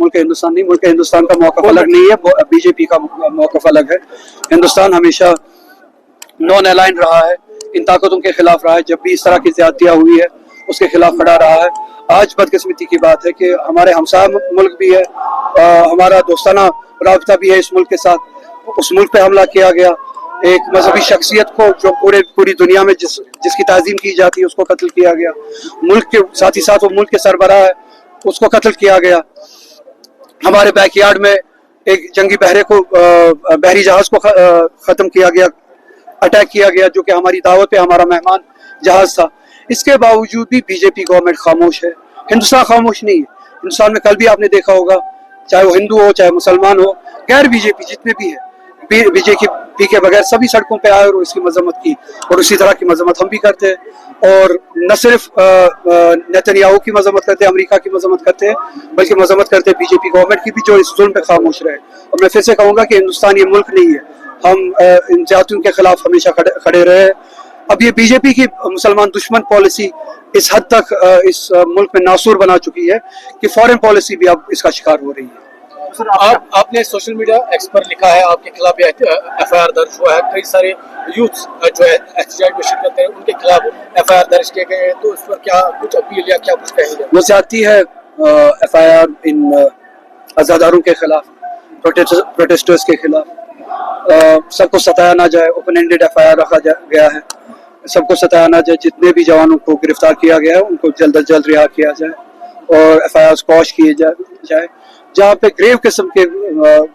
मुल्क हिंदुस्तान नहीं, मुल्क हिंदुस्तान का मौक़िफ़ अलग नहीं है, बीजेपी का मौक़िफ़ अलग है। हिंदुस्तान हमेशा नॉन अलाइन रहा है, इन ताकतों के खिलाफ रहा है, जब भी इस तरह की ज़्यादतियाँ हुई है उसके खिलाफ खड़ा रहा है। आज बदकिस्मती की बात है कि हमारे हमसाया मुल्क भी है, हमारा दोस्ताना राबता भी है इस मुल्क के साथ, उस मुल्क पे हमला किया गया। एक मजहबी शख्सियत को जो पूरी दुनिया में जिसकी ताज़ीम की जाती है उसको कत्ल किया गया। मुल्क के साथ ही साथ वो मुल्क के सरबराह है, उसको कत्ल किया गया। हमारे बैकयार्ड में एक जंगी बहरी जहाज को ख़त्म किया गया, अटैक किया गया, जो कि हमारी दावत पे हमारा मेहमान जहाज था। इसके बावजूद भी बीजेपी गवर्नमेंट खामोश है। हिंदुस्तान खामोश नहीं है। हिंदुस्तान में कल भी आपने देखा होगा, चाहे वो हिंदू हो चाहे मुसलमान हो, गैर बीजेपी जितने भी है, बीजेपी के बगैर सभी सड़कों पे आए और इसकी मजम्मत की, और उसी तरह की मजम्मत हम भी करते हैं। और न सिर्फ नेतन्याहू की मजम्मत करते हैं, अमेरिका की मजम्मत करते हैं, बल्कि मजम्मत करते हैं बीजेपी गवर्नमेंट की भी, जो इस जुल्म पे खामोश रहे। और मैं फिर से कहूँगा कि हिंदुस्तान ये मुल्क नहीं है, हम इन जातियों के खिलाफ हमेशा खड़े रहे। अब ये बीजेपी की मुसलमान दुश्मन पॉलिसी इस हद तक इस मुल्क में नासूर बना चुकी है कि फॉरेन पॉलिसी भी अब इसका शिकार हो रही है। सर, आपने सोशल मीडिया एक्स पर लिखा है, आपके खिलाफ भी एफआईआर दर्ज हुआ है, कई सारे यूथ जो है एहतजाज में शिरकत करते हैं, उनके खिलाफ एफआईआर दर्ज किए गए हैं, तो इस पर क्या कुछ अपील या क्या कुछ कहेंगे? वो ज्यादती है एफआईआर इन आज़ादारों के खिलाफ, प्रोटेस्टर्स के खिलाफ। सबको सताया ना जाए, ओपन एंडेड एफआईआर रखा गया है, सबको सताया ना जाए। जितने भी जवानों को गिरफ्तार किया गया है उनको जल्द अज जल्द रिहा किया जाए और एफआईआर क्वॉश किए जाए। जहाँ पे ग्रेव किस्म के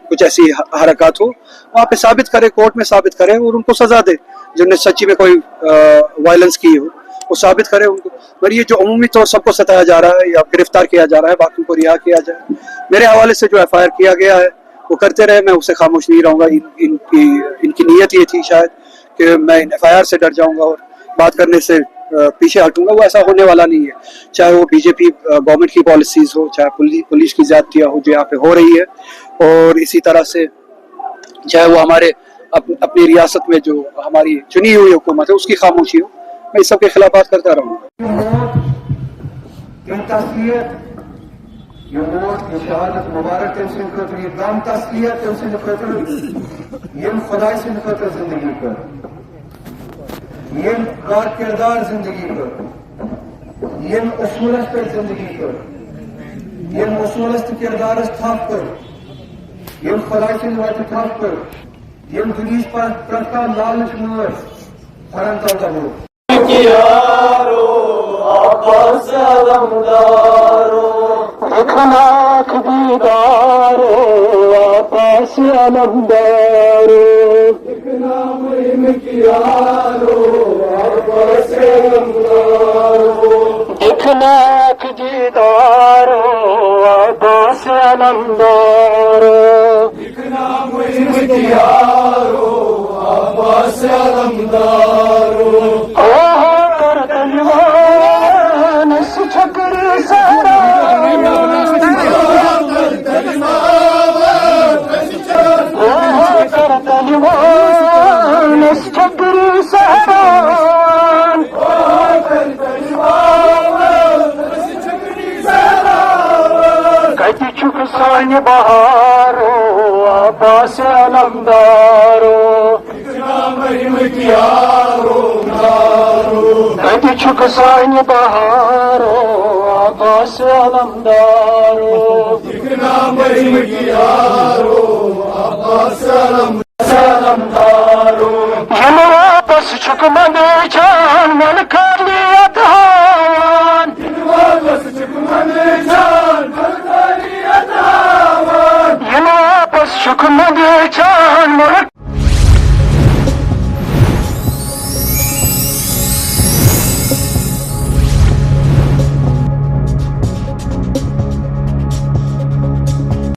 कुछ ऐसी हरकत हो वहाँ पे साबित करे, कोर्ट में साबित करे और उनको सजा दे। जिन्होंने सच्ची में कोई वायलेंस की हो वो साबित करे उनको। पर ये जो अमूमी तौर सबको सताया जा रहा है या गिरफ्तार किया जा रहा है, बाकी को रिहा किया जाए। मेरे हवाले से जो एफआईआर किया गया है वो करते रहे, मैं उससे खामोश नहीं रहूँगा। इनकी नीयत ये थी शायद कि मैं इन एफआईआर से डर जाऊँगा और बात करने से पीछे हटूंगा, वो ऐसा होने वाला नहीं है। चाहे वो बीजेपी गवर्नमेंट की पॉलिसीज हो, चाहे पुलिस की ज्यादतियां हो जो यहाँ पे हो रही है, और इसी तरह से चाहे वो हमारे अपनी रियासत में जो हमारी चुनी हुई हुकूमत है उसकी खामोशी हो, मैं इस सब के खिलाफ बात करता रहूँगा। यम कार किरदार जिंदगी पर, यम उसूलस पर जिंदगी पर, यम उसूलस किरदार थप पर, यम खलासिन वाट थप पर, यम दुनीस पर प्रस्ता लालच मोर फरन तलबो कियारो आकाश अलमदारो अखलाक दीदारो आकाश अलमदारो इकना मुहिम कियारो आकाश अलमदारो इखलाक दीदारो आकाश अलमदारो इकना मुहिम कियारो आकाश अलमदारो सानी बहारो आबास अलमदारो इतना महिम कियारो कति छुक सानी बहारो आबास अलमदारो इतना महिम कियारो आबास अलमदारो हम वापस छुक मने जान मन कर लिया धान, वापस छुक मने जान मन कर लिया धान, वापस छुक मने जान मन